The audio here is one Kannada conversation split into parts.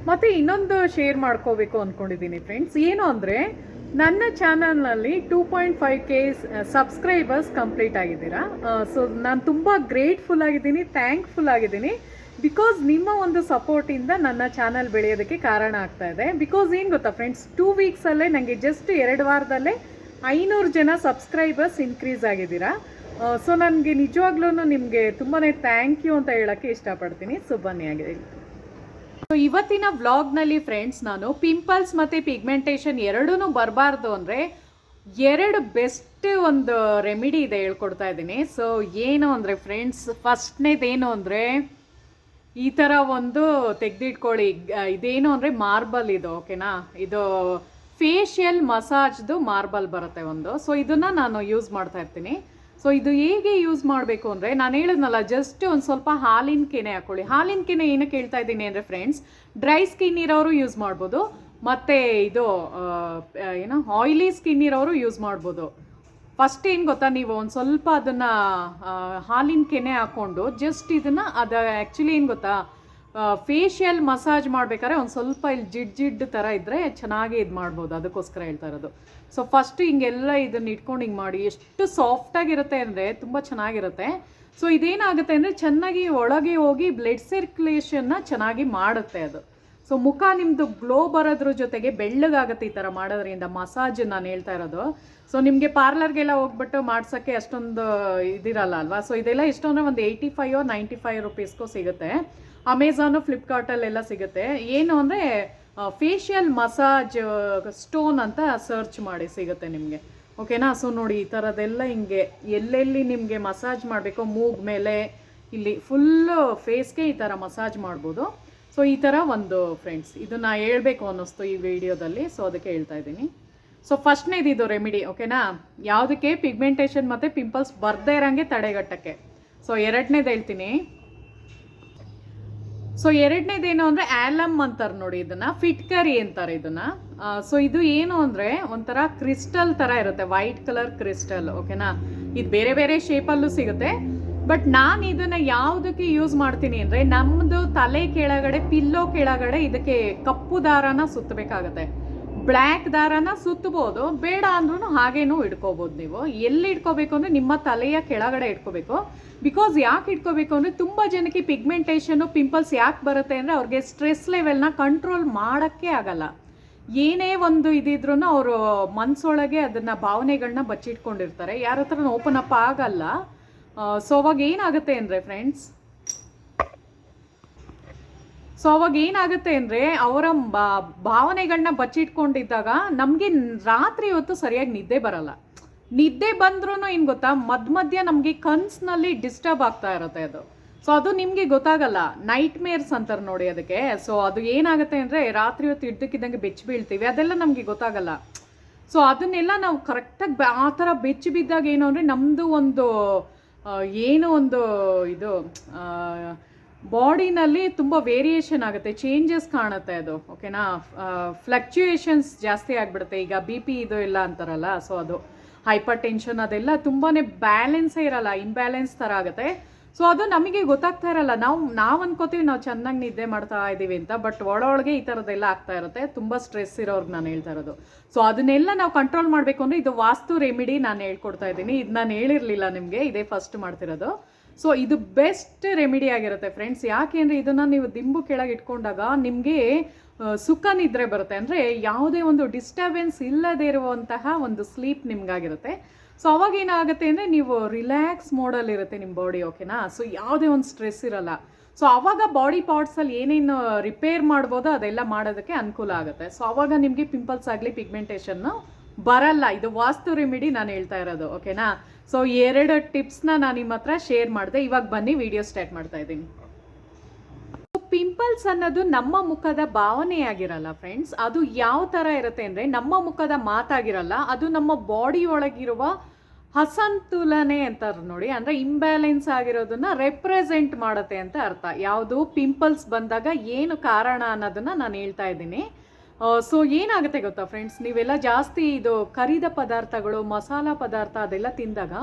ಮತ್ತು ಇನ್ನೊಂದು ಶೇರ್ ಮಾಡ್ಕೋಬೇಕು ಅಂದ್ಕೊಂಡಿದ್ದೀನಿ ಫ್ರೆಂಡ್ಸ್. ಏನು ಅಂದರೆ ನನ್ನ ಚಾನಲ್ನಲ್ಲಿ 2.5K ಸಬ್ಸ್ಕ್ರೈಬರ್ಸ್ ಕಂಪ್ಲೀಟ್ ಆಗಿದ್ದೀರಾ. ಸೊ ನಾನು ತುಂಬ ಗ್ರೇಟ್ಫುಲ್ ಆಗಿದ್ದೀನಿ, ಥ್ಯಾಂಕ್ಫುಲ್ ಆಗಿದ್ದೀನಿ. ಬಿಕಾಸ್ ನಿಮ್ಮ ಒಂದು ಸಪೋರ್ಟಿಂದ ನನ್ನ ಚಾನಲ್ ಬೆಳೆಯೋದಕ್ಕೆ ಕಾರಣ ಆಗ್ತಾ ಇದೆ. ಬಿಕಾಸ್ ಏನು ಗೊತ್ತಾ ಫ್ರೆಂಡ್ಸ್, 2 ವೀಕ್ಸಲ್ಲೇ ನನಗೆ ಜಸ್ಟ್ 2 ವಾರದಲ್ಲೇ 500 ಜನ ಸಬ್ಸ್ಕ್ರೈಬರ್ಸ್ ಇನ್ಕ್ರೀಸ್ ಆಗಿದ್ದೀರಾ. ಸೊ ನನಗೆ ನಿಜವಾಗ್ಲೂ ನಿಮಗೆ ತುಂಬಾ ಥ್ಯಾಂಕ್ ಯು ಅಂತ ಹೇಳೋಕ್ಕೆ ಇಷ್ಟಪಡ್ತೀನಿ. ಸೊ ಬನ್ನಿ ಆಗಿದೆ. ಸೊ ಇವತ್ತಿನ ವ್ಲಾಗ್ನಲ್ಲಿ ಫ್ರೆಂಡ್ಸ್, ನಾನು ಪಿಂಪಲ್ಸ್ ಮತ್ತು ಪಿಗ್ಮೆಂಟೇಷನ್ ಎರಡೂ ಬರಬಾರ್ದು ಅಂದರೆ 2 ಬೆಸ್ಟ್ ಒಂದು ರೆಮಿಡಿ ಇದೆ ಹೇಳ್ಕೊಡ್ತಾ ಇದ್ದೀನಿ. ಸೊ ಏನು ಅಂದರೆ ಫ್ರೆಂಡ್ಸ್, ಫಸ್ಟ್ನೇದೇನು ಅಂದರೆ ಈ ಥರ ಒಂದು ತೆಗೆದಿಟ್ಕೊಳ್ಳಿ. ಇದೇನು ಅಂದರೆ ಮಾರ್ಬಲ್ ಇದು, ಓಕೆನಾ. ಇದು ಫೇಶಿಯಲ್ ಮಸಾಜ್ದು ಮಾರ್ಬಲ್ ಬರುತ್ತೆ ಒಂದು. ಸೊ ಇದನ್ನು ನಾನು ಯೂಸ್ ಮಾಡ್ತಾ ಇರ್ತೀನಿ. ಸೊ ಇದು ಹೇಗೆ ಯೂಸ್ ಮಾಡಬೇಕು ಅಂದರೆ, ನಾನು ಹೇಳಿದ್ನಲ್ಲ, ಜಸ್ಟ್ ಒಂದು ಸ್ವಲ್ಪ ಹಾಲಿನ ಕೆನೆ ಹಾಕ್ಕೊಳ್ಳಿ. ಹಾಲಿನ ಕೆನೆ ಏನಕ್ಕೆ ಹೇಳ್ತಾ ಇದ್ದೀನಿ ಅಂದರೆ ಫ್ರೆಂಡ್ಸ್, ಡ್ರೈ ಸ್ಕಿನ್ ಇರೋರು ಯೂಸ್ ಮಾಡ್ಬೋದು, ಮತ್ತು ಇದು ಏನೋ ಆಯಿಲಿ ಸ್ಕಿನ್ ಇರೋರು ಯೂಸ್ ಮಾಡ್ಬೋದು. ಫಸ್ಟ್ ಏನು ಗೊತ್ತಾ, ನೀವು ಒಂದು ಸ್ವಲ್ಪ ಅದನ್ನು ಹಾಲಿನ ಕೆನೆ ಹಾಕ್ಕೊಂಡು ಜಸ್ಟ್ ಇದನ್ನು ಆ್ಯಕ್ಚುಲಿ ಏನು ಗೊತ್ತಾ, ಫೇಶಿಯಲ್ ಮಸಾಜ್ ಮಾಡ್ಬೇಕಾದ್ರೆ ಒಂದು ಸ್ವಲ್ಪ ಇಲ್ಲಿ ಜಿಡ್ಡು ಥರ ಇದ್ದರೆ ಚೆನ್ನಾಗಿ ಇದು ಮಾಡ್ಬೋದು, ಅದಕ್ಕೋಸ್ಕರ ಹೇಳ್ತಾ ಇರೋದು. ಸೊ ಫಸ್ಟ್ ಹಿಂಗೆಲ್ಲ ಇದನ್ನು ಇಟ್ಕೊಂಡು ಹಿಂಗೆ ಮಾಡಿ, ಎಷ್ಟು ಸಾಫ್ಟಾಗಿರುತ್ತೆ ಅಂದರೆ ತುಂಬ ಚೆನ್ನಾಗಿರುತ್ತೆ. ಸೊ ಇದೇನಾಗುತ್ತೆ ಅಂದರೆ ಚೆನ್ನಾಗಿ ಒಳಗೆ ಹೋಗಿ ಬ್ಲಡ್ ಸರ್ಕ್ಯುಲೇಷನ್ನ ಚೆನ್ನಾಗಿ ಮಾಡುತ್ತೆ ಅದು. ಸೊ ಮುಖ ನಿಮ್ಮದು ಗ್ಲೋ ಬರೋದ್ರ ಜೊತೆಗೆ ಬೆಳ್ಳಗಾಗುತ್ತೆ ಈ ಥರ ಮಾಡೋದ್ರಿಂದ. ಮಸಾಜ್ ನಾನು ಹೇಳ್ತಾ ಇರೋದು. ಸೊ ನಿಮಗೆ ಪಾರ್ಲರ್ಗೆಲ್ಲ ಹೋಗ್ಬಿಟ್ಟು ಮಾಡ್ಸೋಕ್ಕೆ ಅಷ್ಟೊಂದು ಇದಿರಲ್ಲ ಅಲ್ವಾ. ಸೊ ಇದೆಲ್ಲ ಎಷ್ಟು ಅಂದರೆ ಒಂದು 85 or 95 ರುಪೀಸ್ಗೂ ಸಿಗುತ್ತೆ. ಅಮೆಝಾನು ಫ್ಲಿಪ್ಕಾರ್ಟಲ್ಲೆಲ್ಲ ಸಿಗುತ್ತೆ. ಏನು ಅಂದರೆ ಫೇಶಿಯಲ್ ಮಸಾಜ್ ಸ್ಟೋನ್ ಅಂತ ಸರ್ಚ್ ಮಾಡಿ ಸಿಗುತ್ತೆ ನಿಮಗೆ, ಓಕೆನಾ. ಸೊ ನೋಡಿ, ಈ ಥರದ್ದೆಲ್ಲ ಹಿಂಗೆ ಎಲ್ಲೆಲ್ಲಿ ನಿಮಗೆ ಮಸಾಜ್ ಮಾಡಬೇಕೋ ಮೂಗ್ ಮೇಲೆ, ಇಲ್ಲಿ ಫುಲ್ಲು ಫೇಸ್ಗೆ ಈ ಥರ ಮಸಾಜ್ ಮಾಡ್ಬೋದು. ಸೊ ಈ ಥರ ಒಂದು ಫ್ರೆಂಡ್ಸ್, ಇದನ್ನು ಹೇಳಬೇಕು ಅನ್ನಿಸ್ತು ಈ ವಿಡಿಯೋದಲ್ಲಿ, ಸೊ ಅದಕ್ಕೆ ಹೇಳ್ತಾ ಇದ್ದೀನಿ. ಸೊ ಫಸ್ಟ್ನೇದು ಇದು ರೆಮಿಡಿ, ಓಕೆನಾ. ಯಾವುದಕ್ಕೆ? ಪಿಗ್ಮೆಂಟೇಷನ್ ಮತ್ತು ಪಿಂಪಲ್ಸ್ ಬರ್ದೇ ಇರೋಂಗೆ ತಡೆಗಟ್ಟಕ್ಕೆ. ಸೊ ಎರಡನೇದು ಹೇಳ್ತೀನಿ. ಸೊ ಎರಡನೇದೇನು ಅಂದರೆ ಆ್ಯಲಮ್ ಅಂತಾರೆ ನೋಡಿ, ಇದನ್ನು ಫಿಟ್ಕರಿ ಅಂತಾರೆ ಇದನ್ನು. ಸೊ ಇದು ಏನು ಅಂದರೆ ಒಂಥರ ಕ್ರಿಸ್ಟಲ್ ಥರ ಇರುತ್ತೆ, ವೈಟ್ ಕಲರ್ ಕ್ರಿಸ್ಟಲ್, ಓಕೆನಾ. ಇದು ಬೇರೆ ಬೇರೆ ಶೇಪಲ್ಲೂ ಸಿಗುತ್ತೆ. ಬಟ್ ನಾನು ಇದನ್ನು ಯಾವುದಕ್ಕೆ ಯೂಸ್ ಮಾಡ್ತೀನಿ ಅಂದರೆ, ನಮ್ಮದು ತಲೆ ಕೆಳಗಡೆ, ಪಿಲ್ಲೋ ಕೆಳಗಡೆ ಇದಕ್ಕೆ ಕಪ್ಪು ದಾರನ ಸುತ್ತಬೇಕಾಗತ್ತೆ. ಬ್ಲ್ಯಾಕ್ ದಾರನ ಸುತ್ತಬೋದು, ಬೇಡ ಅಂದ್ರೂ ಹಾಗೇನೂ ಇಟ್ಕೋಬೋದು ನೀವು. ಎಲ್ಲಿ ಇಟ್ಕೋಬೇಕು ಅಂದರೆ ನಿಮ್ಮ ತಲೆಯ ಕೆಳಗಡೆ ಇಟ್ಕೋಬೇಕು. ಬಿಕಾಸ್ ಯಾಕೆ ಇಟ್ಕೋಬೇಕು ಅಂದರೆ, ತುಂಬ ಜನಕ್ಕೆ ಪಿಗ್ಮೆಂಟೇಷನು ಪಿಂಪಲ್ಸ್ ಯಾಕೆ ಬರುತ್ತೆ ಅಂದರೆ, ಅವ್ರಿಗೆ ಸ್ಟ್ರೆಸ್ ಲೆವೆಲ್ನ ಕಂಟ್ರೋಲ್ ಮಾಡೋಕ್ಕೆ ಆಗಲ್ಲ. ಏನೇ ಒಂದು ಇದಿದ್ರೂ ಅವರು ಮನಸ್ಸೊಳಗೆ ಅದನ್ನು ಭಾವನೆಗಳನ್ನ ಬಚ್ಚಿಟ್ಕೊಂಡಿರ್ತಾರೆ, ಯಾರ ಹತ್ರ ಓಪನ್ ಅಪ್ ಆಗಲ್ಲ. ಸೊ ಅವಾಗ ಏನಾಗುತ್ತೆ ಅಂದರೆ ಫ್ರೆಂಡ್ಸ್, ಅವರ ಭಾವನೆಗಳನ್ನ ಬಚ್ಚಿಟ್ಕೊಂಡಿದ್ದಾಗ ನಮಗೆ ರಾತ್ರಿ ಹೊತ್ತು ಸರಿಯಾಗಿ ನಿದ್ದೆ ಬರಲ್ಲ. ನಿದ್ದೆ ಬಂದ್ರೂ ಏನು ಗೊತ್ತಾ, ಮಧ್ಯ ನಮಗೆ ಕನ್ಸ್ನಲ್ಲಿ ಡಿಸ್ಟರ್ಬ್ ಆಗ್ತಾ ಇರುತ್ತೆ ಅದು. ಸೊ ಅದು ನಿಮಗೆ ಗೊತ್ತಾಗಲ್ಲ, ನೈಟ್ ಮೇರ್ಸ್ ಅಂತಾರೆ ನೋಡಿ ಅದಕ್ಕೆ. ಸೊ ಅದು ಏನಾಗುತ್ತೆ ಅಂದರೆ, ರಾತ್ರಿ ಹೊತ್ತು ಇದ್ದಕ್ಕಿದ್ದಂಗೆ ಬೆಚ್ಚಿ ಬೀಳ್ತೀವಿ, ಅದೆಲ್ಲ ನಮಗೆ ಗೊತ್ತಾಗಲ್ಲ. ಸೊ ಅದನ್ನೆಲ್ಲ ನಾವು ಕರೆಕ್ಟಾಗಿ ಆ ಥರ ಬೆಚ್ಚಿ ಬಿದ್ದಾಗ ಏನು ಅಂದರೆ, ನಮ್ಮದು ಒಂದು ಏನೋ ಒಂದು ಇದು ಬಾಡಿನಲ್ಲಿ ತುಂಬ ವೇರಿಯೇಷನ್ ಆಗುತ್ತೆ, ಚೇಂಜಸ್ ಕಾಣುತ್ತೆ ಅದು, ಓಕೆನಾ. ಫ್ಲಕ್ಚುಯೇಷನ್ಸ್ ಜಾಸ್ತಿ ಆಗಿಬಿಡುತ್ತೆ. ಈಗ BP ಇದು ಇಲ್ಲ ಅಂತಾರಲ್ಲ, ಸೊ ಅದು ಹೈಪರ್ ಟೆನ್ಷನ್ ಅದೆಲ್ಲ ತುಂಬಾ ಬ್ಯಾಲೆನ್ಸೇ ಇರಲ್ಲ, ಇಂಬ್ಯಾಲೆನ್ಸ್ ಥರ ಆಗುತ್ತೆ. ಸೊ ಅದು ನಮಗೆ ಗೊತ್ತಾಗ್ತಾ ಇರಲ್ಲ. ನಾವು ಅನ್ಕೋತೀವಿ ನಾವು ಚೆನ್ನಾಗಿ ನಿದ್ದೆ ಮಾಡ್ತಾ ಇದ್ದೀವಿ ಅಂತ, ಬಟ್ ಒಳಗೆ ಈ ಥರದ್ದೆಲ್ಲ ಆಗ್ತಾ ಇರುತ್ತೆ. ತುಂಬ ಸ್ಟ್ರೆಸ್ ಇರೋರ್ಗೆ ನಾನು ಹೇಳ್ತಾ ಇರೋದು. ಸೊ ಅದನ್ನೆಲ್ಲ ನಾವು ಕಂಟ್ರೋಲ್ ಮಾಡಬೇಕು ಅಂದರೆ ಇದು ವಾಸ್ತು ರೆಮಿಡಿ ನಾನು ಹೇಳ್ಕೊಡ್ತಾ ಇದ್ದೀನಿ. ಇದು ನಾನು ಹೇಳಿರಲಿಲ್ಲ ನಿಮಗೆ, ಇದೇ ಫಸ್ಟ್ ಮಾಡ್ತಿರೋದು. ಸೊ ಇದು ಬೆಸ್ಟ್ ರೆಮಿಡಿ ಆಗಿರುತ್ತೆ ಫ್ರೆಂಡ್ಸ್. ಯಾಕೆ ಅಂದರೆ, ಇದನ್ನು ನೀವು ದಿಂಬು ಕೆಳಗೆ ಇಟ್ಕೊಂಡಾಗ ನಿಮಗೆ ಸುಖ ನಿದ್ರೆ ಬರುತ್ತೆ. ಅಂದರೆ ಯಾವುದೇ ಒಂದು ಡಿಸ್ಟರ್ಬೆನ್ಸ್ ಇಲ್ಲದೇ ಇರುವಂತಹ ಒಂದು ಸ್ಲೀಪ್ ನಿಮ್ಗಾಗಿರುತ್ತೆ. ಸೊ ಅವಾಗ ಏನಾಗುತ್ತೆ ಅಂದರೆ, ನೀವು ರಿಲ್ಯಾಕ್ಸ್ ಮೋಡಲ್ಲಿರುತ್ತೆ ನಿಮ್ಮ ಬಾಡಿ, ಓಕೆನಾ. ಸೊ ಯಾವುದೇ ಒಂದು ಸ್ಟ್ರೆಸ್ ಇರಲ್ಲ. ಸೊ ಆವಾಗ ಬಾಡಿ ಪಾರ್ಟ್ಸಲ್ಲಿ ಏನೇನು ರಿಪೇರ್ ಮಾಡ್ಬೋದೋ ಅದೆಲ್ಲ ಮಾಡೋದಕ್ಕೆ ಅನುಕೂಲ ಆಗುತ್ತೆ. ಸೊ ಆವಾಗ ನಿಮಗೆ ಪಿಂಪಲ್ಸ್ ಆಗಲಿ ಪಿಗ್ಮೆಂಟೇಷನ್ನು ಬರಲ್ಲ. ಇದು ವಾಸ್ತು ರೆಮಿಡಿ ನಾನು ಹೇಳ್ತಾ ಇರೋದು, ಓಕೆನಾ. ಸೊ 2 ಟಿಪ್ಸ್ನ ನಾನು ನಿಮ್ಮ ಹತ್ರ ಶೇರ್ ಮಾಡಿದೆ. ಇವಾಗ ಬನ್ನಿ ವಿಡಿಯೋ ಸ್ಟಾರ್ಟ್ ಮಾಡ್ತಾ ಇದ್ದೀನಿ. ಪಿಂಪಲ್ಸ್ ಅನ್ನೋದು ನಮ್ಮ ಮುಖದ ಭಾವನೆಯಾಗಿರಲ್ಲ ಫ್ರೆಂಡ್ಸ್. ಅದು ಯಾವ ಥರ ಇರುತ್ತೆ ಅಂದರೆ, ನಮ್ಮ ಮುಖದ ಮಾತಾಗಿರಲ್ಲ, ಅದು ನಮ್ಮ ಬಾಡಿ ಒಳಗಿರುವ ಅಸಂತುಲನೆ ಅಂತಾರೆ ನೋಡಿ, ಅಂದರೆ ಇಂಬ್ಯಾಲೆನ್ಸ್ ಆಗಿರೋದನ್ನ ರೆಪ್ರೆಸೆಂಟ್ ಮಾಡುತ್ತೆ ಅಂತ ಅರ್ಥ. ಯಾವುದು ಪಿಂಪಲ್ಸ್ ಬಂದಾಗ ಏನು ಕಾರಣ ಅನ್ನೋದನ್ನ ನಾನು ಹೇಳ್ತಾ ಇದ್ದೀನಿ. ಸೊ ಏನಾಗುತ್ತೆ ಗೊತ್ತಾ ಫ್ರೆಂಡ್ಸ್, ನೀವೆಲ್ಲ ಜಾಸ್ತಿ ಇದು ಕರಿದ ಪದಾರ್ಥಗಳು, ಮಸಾಲ ಪದಾರ್ಥ ಅದೆಲ್ಲ ತಿಂದಾಗ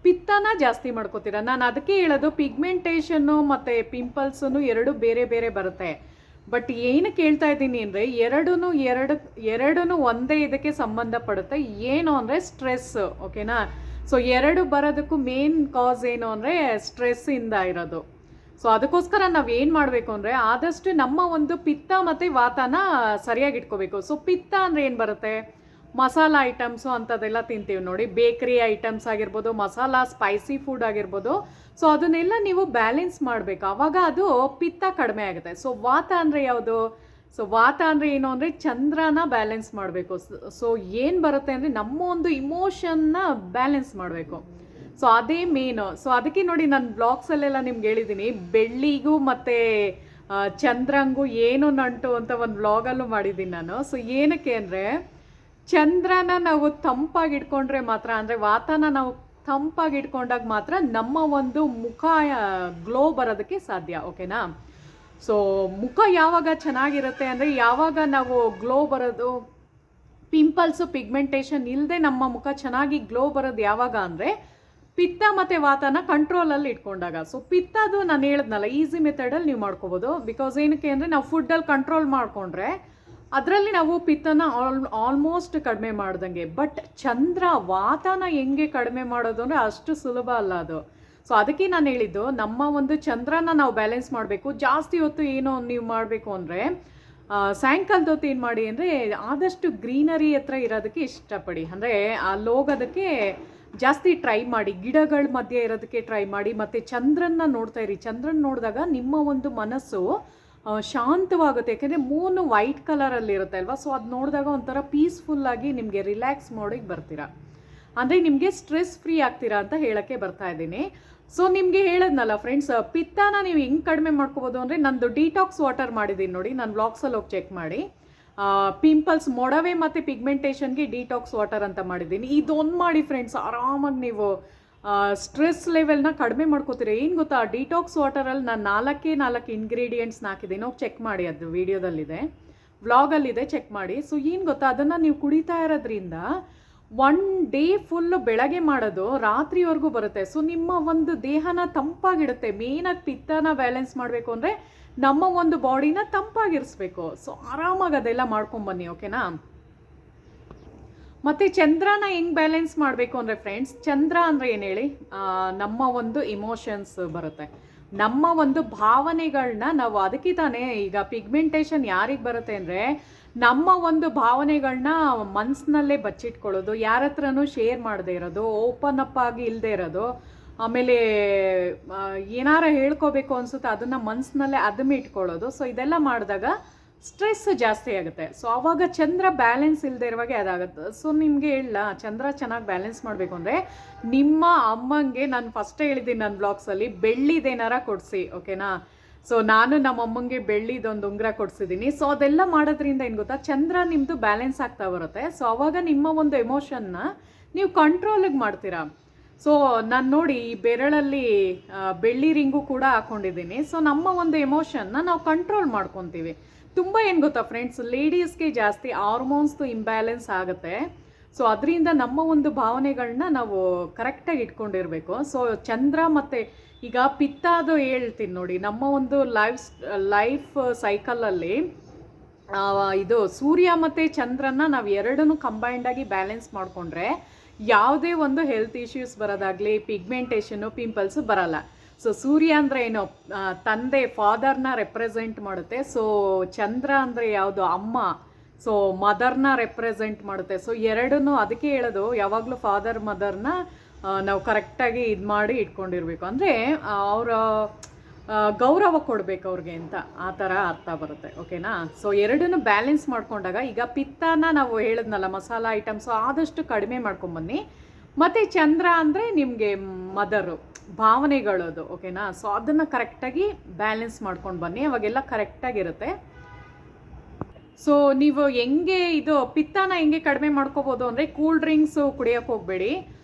ಪಿತ್ತನ ಜಾಸ್ತಿ ಮಾಡ್ಕೋತೀರ. ನಾನು ಅದಕ್ಕೆ ಹೇಳೋದು, ಪಿಗ್ಮೆಂಟೇಷನ್ನು ಮತ್ತು ಪಿಂಪಲ್ಸನ್ನು ಎರಡು ಬೇರೆ ಬೇರೆ ಬರುತ್ತೆ. ಬಟ್ ಏನು ಕೇಳ್ತಾ ಇದ್ದೀನಿ ಅಂದರೆ ಎರಡೂ ಒಂದೇ ಇದಕ್ಕೆ ಸಂಬಂಧಪಡುತ್ತೆ. ಏನು ಅಂದರೆ ಸ್ಟ್ರೆಸ್, ಓಕೆನಾ. ಸೊ ಎರಡು ಬರೋದಕ್ಕೂ ಮೇನ್ ಕಾಸ್ ಏನು ಅಂದರೆ ಸ್ಟ್ರೆಸ್ಸಿಂದ ಇರೋದು. ಸೊ ಅದಕ್ಕೋಸ್ಕರ ನಾವು ಏನು ಮಾಡಬೇಕು ಅಂದರೆ ಆದಷ್ಟು ನಮ್ಮ ಒಂದು ಪಿತ್ತ ಮತ್ತು ವಾತನ ಸರಿಯಾಗಿ ಇಟ್ಕೋಬೇಕು. ಸೊ ಪಿತ್ತ ಅಂದರೆ ಏನು ಬರುತ್ತೆ, ಮಸಾಲ ಐಟಮ್ಸು ಅಂಥದ್ದೆಲ್ಲ ತಿಂತೀವಿ ನೋಡಿ, ಬೇಕ್ರಿ ಐಟಮ್ಸ್ ಆಗಿರ್ಬೋದು, ಮಸಾಲ ಸ್ಪೈಸಿ ಫುಡ್ ಆಗಿರ್ಬೋದು. ಸೊ ಅದನ್ನೆಲ್ಲ ನೀವು ಬ್ಯಾಲೆನ್ಸ್ ಮಾಡಬೇಕು, ಆವಾಗ ಅದು ಪಿತ್ತ ಕಡಿಮೆ ಆಗುತ್ತೆ. ಸೊ ವಾತ ಅಂದರೆ ಯಾವುದು, ಸೊ ವಾತ ಅಂದರೆ ಏನು ಅಂದರೆ ಚಂದ್ರನ ಬ್ಯಾಲೆನ್ಸ್ ಮಾಡಬೇಕು. ಸೊ ಏನು ಬರುತ್ತೆ ಅಂದರೆ ನಮ್ಮ ಒಂದು ಇಮೋಷನ್ನ ಬ್ಯಾಲೆನ್ಸ್ ಮಾಡಬೇಕು. ಸೊ ಅದೇ ಮೇನು. ಸೊ ಅದಕ್ಕೆ ನೋಡಿ ನಾನು ಬ್ಲಾಗ್ಸಲ್ಲೆಲ್ಲ ನಿಮ್ಗೆ ಹೇಳಿದ್ದೀನಿ, ಬೆಳ್ಳಿಗೂ ಮತ್ತು ಚಂದ್ರಂಗೂ ಏನು ನಂಟು ಅಂತ ಒಂದು ಬ್ಲಾಗಲ್ಲೂ ಮಾಡಿದ್ದೀನಿ ನಾನು. ಸೊ ಏನಕ್ಕೆ ಅಂದರೆ ಚಂದ್ರನ ನಾವು ತಂಪಾಗಿ ಇಟ್ಕೊಂಡ್ರೆ ಮಾತ್ರ, ಅಂದರೆ ವಾತಾನ ನಾವು ತಂಪಾಗಿ ಇಟ್ಕೊಂಡಾಗ ಮಾತ್ರ ನಮ್ಮ ಒಂದು ಮುಖ ಗ್ಲೋ ಬರೋದಕ್ಕೆ ಸಾಧ್ಯ, ಓಕೆನಾ. ಸೊ ಮುಖ ಯಾವಾಗ ಚೆನ್ನಾಗಿರುತ್ತೆ ಅಂದರೆ ಯಾವಾಗ ನಾವು ಗ್ಲೋ ಬರೋದು, ಪಿಂಪಲ್ಸು ಪಿಗ್ಮೆಂಟೇಷನ್ ಇಲ್ಲದೆ ನಮ್ಮ ಮುಖ ಚೆನ್ನಾಗಿ ಗ್ಲೋ ಬರೋದು ಯಾವಾಗ ಅಂದರೆ ಪಿತ್ತ ಮತ್ತು ವಾತನ ಕಂಟ್ರೋಲಲ್ಲಿ ಇಟ್ಕೊಂಡಾಗ. ಸೊ ಪಿತ್ತದು ನಾನು ಹೇಳಿದ್ನಲ್ಲ, ಈಸಿ ಮೆಥಡಲ್ಲಿ ನೀವು ಮಾಡ್ಕೋಬೋದು. ಬಿಕಾಸ್ ಏನಕ್ಕೆ ಅಂದರೆ ನಾವು ಫುಡ್ಡಲ್ಲಿ ಕಂಟ್ರೋಲ್ ಮಾಡಿಕೊಂಡ್ರೆ ಅದರಲ್ಲಿ ನಾವು ಪಿತ್ತನ ಆಲ್ಮೋಸ್ಟ್ ಕಡಿಮೆ ಮಾಡ್ದಂಗೆ. ಬಟ್ ಚಂದ್ರ ವಾತನ ಹೆಂಗೆ ಕಡಿಮೆ ಮಾಡೋದು ಅಂದರೆ ಅಷ್ಟು ಸುಲಭ ಅಲ್ಲ ಅದು. ಸೊ ಅದಕ್ಕೆ ನಾನು ಹೇಳಿದ್ದು, ನಮ್ಮ ಒಂದು ಚಂದ್ರನ ನಾವು ಬ್ಯಾಲೆನ್ಸ್ ಮಾಡಬೇಕು. ಜಾಸ್ತಿ ಹೊತ್ತು ಏನೋ ನೀವು ಮಾಡಬೇಕು ಅಂದರೆ ಸಾಯಂಕಾಲದ ಹೊತ್ತು ಏನು ಮಾಡಿ ಅಂದರೆ ಆದಷ್ಟು ಗ್ರೀನರಿ ಹತ್ರ ಇರೋದಕ್ಕೆ ಇಷ್ಟಪಡಿ. ಅಂದರೆ ಅಲ್ಲಿ ಹೋಗೋದಕ್ಕೆ ಜಾಸ್ತಿ ಟ್ರೈ ಮಾಡಿ, ಗಿಡಗಳ ಮಧ್ಯೆ ಇರೋದಕ್ಕೆ ಟ್ರೈ ಮಾಡಿ, ಮತ್ತು ಚಂದ್ರನ್ನ ನೋಡ್ತಾ ಇರಿ. ಚಂದ್ರನ ನೋಡಿದಾಗ ನಿಮ್ಮ ಒಂದು ಮನಸ್ಸು ಶಾಂತವಾಗುತ್ತೆ. ಯಾಕೆಂದರೆ ಮೂನು ವೈಟ್ ಕಲರಲ್ಲಿ ಇರುತ್ತೆ ಅಲ್ವಾ. ಸೊ ಅದು ನೋಡಿದಾಗ ಒಂಥರ ಪೀಸ್ಫುಲ್ಲಾಗಿ ನಿಮಗೆ ರಿಲ್ಯಾಕ್ಸ್ ಮಾಡೋಕ್ಕೆ ಬರ್ತೀರಾ, ಅಂದರೆ ನಿಮಗೆ ಸ್ಟ್ರೆಸ್ ಫ್ರೀ ಆಗ್ತೀರಾ ಅಂತ ಹೇಳೋಕ್ಕೆ ಬರ್ತಾ ಇದ್ದೀನಿ. ಸೊ ನಿಮಗೆ ಹೇಳಿದ್ನಲ್ಲ ಫ್ರೆಂಡ್ಸ್, ಪಿತ್ತನ ನೀವು ಹೆಂಗೆ ಕಡಿಮೆ ಮಾಡ್ಕೋಬೋದು ಅಂದರೆ ನಂದು ಡಿಟಾಕ್ಸ್ ವಾಟರ್ ಮಾಡಿದ್ದೀನಿ ನೋಡಿ, ನಾನು ಬ್ಲಾಗ್ಸಲ್ಲಿ ಹೋಗಿ ಚೆಕ್ ಮಾಡಿ. ಪಿಂಪಲ್ಸ್, ಮೊಡವೆ ಮತ್ತು ಪಿಗ್ಮೆಂಟೇಷನ್ಗೆ ಡಿಟಾಕ್ಸ್ ವಾಟರ್ ಅಂತ ಮಾಡಿದ್ದೀನಿ. ಇದೊಂದು ಮಾಡಿ ಫ್ರೆಂಡ್ಸ್, ಆರಾಮಾಗಿ ನೀವು ಸ್ಟ್ರೆಸ್ ಲೆವೆಲ್ನ ಕಡಿಮೆ ಮಾಡ್ಕೋತೀರಿ. ಏನು ಗೊತ್ತಾ, ಡಿಟಾಕ್ಸ್ ವಾಟರಲ್ಲಿ ನಾನು 4 ಇಂಗ್ರೀಡಿಯೆಂಟ್ಸ್ನ ಹಾಕಿದ್ದೀನಿ, ಹೋಗಿ ಚೆಕ್ ಮಾಡಿ, ಅದು ವೀಡಿಯೋದಲ್ಲಿದೆ, ವ್ಲಾಗಲ್ಲಿದೆ, ಚೆಕ್ ಮಾಡಿ. ಸೊ ಏನು ಗೊತ್ತಾ, ಅದನ್ನು ನೀವು ಕುಡಿತಾ ಇರೋದ್ರಿಂದ 1 ಡೇ ಫುಲ್ಲು ಬೆಳಗ್ಗೆ ಮಾಡೋದು ರಾತ್ರಿವರೆಗೂ ಬರುತ್ತೆ. ಸೊ ನಿಮ್ಮ ಒಂದು ದೇಹನ ತಂಪಾಗಿಡುತ್ತೆ. ಮೇನಾಗಿ ಪಿತ್ತನ ಬ್ಯಾಲೆನ್ಸ್ ಮಾಡಬೇಕು ಅಂದರೆ ನಮ್ಮ ಒಂದು ಬಾಡಿನ ತಂಪಾಗಿರಿಸ್ಬೇಕು. ಸೊ ಆರಾಮಾಗಿ ಅದೆಲ್ಲ ಮಾಡ್ಕೊಂಬನ್ನಿ, ಓಕೆನಾ. ಮತ್ತು ಚಂದ್ರನ ಹೆಂಗೆ ಬ್ಯಾಲೆನ್ಸ್ ಮಾಡಬೇಕು ಅಂದರೆ ಫ್ರೆಂಡ್ಸ್, ಚಂದ್ರ ಅಂದರೆ ಏನು ಹೇಳಿ, ನಮ್ಮ ಒಂದು ಇಮೋಷನ್ಸ್ ಬರುತ್ತೆ, ನಮ್ಮ ಒಂದು ಭಾವನೆಗಳನ್ನ ನಾವು, ಅದಕ್ಕೆ ತಾನೇ ಈಗ ಪಿಗ್ಮೆಂಟೇಷನ್ ಯಾರಿಗೆ ಬರುತ್ತೆ ಅಂದರೆ ನಮ್ಮ ಒಂದು ಭಾವನೆಗಳನ್ನ ಮನಸ್ಸಿನಲ್ಲೇ ಬಚ್ಚಿಟ್ಕೊಳ್ಳೋದು, ಯಾರ ಹತ್ರನೂ ಶೇರ್ ಮಾಡದೇ ಇರೋದು, ಓಪನ್ ಅಪ್ ಆಗಿ ಇಲ್ಲದೆ ಇರೋದು, ಆಮೇಲೆ ಏನಾರ ಹೇಳ್ಕೋಬೇಕು ಅನಿಸುತ್ತೆ ಅದನ್ನು ಮನಸ್ಸಿನಲ್ಲೇ ಅದಮ್ಮೆ ಇಟ್ಕೊಳ್ಳೋದು. ಸೊ ಇದೆಲ್ಲ ಮಾಡಿದಾಗ ಸ್ಟ್ರೆಸ್ ಜಾಸ್ತಿ ಆಗುತ್ತೆ. ಸೊ ಆವಾಗ ಚಂದ್ರ ಬ್ಯಾಲೆನ್ಸ್ ಇಲ್ಲದೆ ಇರುವಾಗೆ ಅದಾಗುತ್ತೆ. ಸೊ ನಿಮಗೆ ಹೇಳ, ಚಂದ್ರ ಚೆನ್ನಾಗಿ ಬ್ಯಾಲೆನ್ಸ್ ಮಾಡಬೇಕು ಅಂದರೆ ನಿಮ್ಮ ಅಮ್ಮಂಗೆ ನಾನು ಫಸ್ಟೇ ಹೇಳಿದ್ದೀನಿ ನನ್ನ ಬ್ಲಾಗ್ಸಲ್ಲಿ, ಬೆಳ್ಳಿದೇನಾರ ಕೊಡಿಸಿ, ಓಕೆನಾ. ಸೊ ನಾನು ನಮ್ಮ ಅಮ್ಮಂಗೆ ಬೆಳ್ಳಿದೊಂದು ಉಂಗುರ ಕೊಡಿಸಿದ್ದೀನಿ. ಸೊ ಅದೆಲ್ಲ ಮಾಡೋದ್ರಿಂದ ಏನು ಗೊತ್ತಾ, ಚಂದ್ರ ನಿಮ್ಮದು ಬ್ಯಾಲೆನ್ಸ್ ಆಗ್ತಾ ಬರುತ್ತೆ. ಸೊ ಆವಾಗ ನಿಮ್ಮ ಒಂದು ಎಮೋಷನ್ನ ನೀವು ಕಂಟ್ರೋಲಿಗೆ ಮಾಡ್ತೀರಾ. ಸೊ ನಾನು ನೋಡಿ ಈ ಬೆರಳಲ್ಲಿ ಬೆಳ್ಳಿ ರಿಂಗು ಕೂಡ ಹಾಕ್ಕೊಂಡಿದ್ದೀನಿ. ಸೊ ನಮ್ಮ ಒಂದು ಎಮೋಷನ್ನ ನಾವು ಕಂಟ್ರೋಲ್ ಮಾಡ್ಕೊತೀವಿ. ತುಂಬ ಏನು ಗೊತ್ತಾ ಫ್ರೆಂಡ್ಸ್, ಲೇಡೀಸ್ಗೆ ಜಾಸ್ತಿ ಹಾರ್ಮೋನ್ಸ್ದು ಇಂಬ್ಯಾಲೆನ್ಸ್ ಆಗುತ್ತೆ. ಸೊ ಅದರಿಂದ ನಮ್ಮ ಒಂದು ಭಾವನೆಗಳನ್ನ ನಾವು ಕರೆಕ್ಟಾಗಿ ಇಟ್ಕೊಂಡಿರಬೇಕು. ಸೊ ಚಂದ್ರ ಮತ್ತು ಈಗ ಪಿತ್ತಾದು ಹೇಳ್ತೀನಿ ನೋಡಿ, ನಮ್ಮ ಒಂದು ಲೈಫ್ ಸೈಕಲಲ್ಲಿ ಇದು ಸೂರ್ಯ ಮತ್ತು ಚಂದ್ರನ ನಾವು ಎರಡನ್ನೂ ಕಂಬೈಂಡಾಗಿ ಬ್ಯಾಲೆನ್ಸ್ ಮಾಡಿಕೊಂಡ್ರೆ ಯಾವುದೇ ಒಂದು ಹೆಲ್ತ್ ಇಶ್ಯೂಸ್ ಬರೋದಾಗಲಿ, ಪಿಗ್ಮೆಂಟೇಷನು, ಪಿಂಪಲ್ಸು ಬರಲ್ಲ. ಸೊ ಸೂರ್ಯ ಅಂದರೆ ಏನು, ತಂದೆ, ಫಾದರ್ನ ರೆಪ್ರೆಸೆಂಟ್ ಮಾಡುತ್ತೆ. ಸೊ ಚಂದ್ರ ಅಂದರೆ ಯಾವುದು, ಅಮ್ಮ, ಸೊ ಮದರ್ನ ರೆಪ್ರೆಸೆಂಟ್ ಮಾಡುತ್ತೆ. ಸೊ ಎರಡನ್ನೂ, ಅದಕ್ಕೆ ಹೇಳೋದು ಯಾವಾಗಲೂ ಫಾದರ್ ಮದರ್ನ ನಾವು ಕರೆಕ್ಟಾಗಿ ಇದು ಮಾಡಿ ಇಟ್ಕೊಂಡಿರ್ಬೇಕು. ಅಂದರೆ ಅವರ ಗೌರವ ಕೊಡಬೇಕು ಅವ್ರಿಗೆ ಅಂತ, ಆ ಥರ ಅರ್ಥ ಬರುತ್ತೆ, ಓಕೆನಾ. ಸೊ ಎರಡನ್ನೂ ಬ್ಯಾಲೆನ್ಸ್ ಮಾಡ್ಕೊಂಡಾಗ, ಈಗ ಪಿತ್ತನ ನಾವು ಹೇಳಿದ್ನಲ್ಲ, ಮಸಾಲ ಐಟಮ್ಸು ಆದಷ್ಟು ಕಡಿಮೆ ಮಾಡ್ಕೊಂಬನ್ನಿ. ಮತ್ತು ಚಂದ್ರ ಅಂದರೆ ನಿಮಗೆ ಮದರು, ಭಾವನೆಗಳದು, ಓಕೆನಾ. ಸೊ ಅದನ್ನು ಕರೆಕ್ಟಾಗಿ ಬ್ಯಾಲೆನ್ಸ್ ಮಾಡ್ಕೊಂಡು ಬನ್ನಿ, ಅವಾಗೆಲ್ಲ ಕರೆಕ್ಟಾಗಿರುತ್ತೆ. ಸೊ ನೀವು ಹೆಂಗೆ ಇದು ಪಿತ್ತನ ಹೆಂಗೆ ಕಡಿಮೆ ಮಾಡ್ಕೋಬೋದು ಅಂದರೆ, ಕೂಲ್ ಡ್ರಿಂಕ್ಸು ಕುಡಿಯೋಕ್ಕೆ ಹೋಗಬೇಡಿ.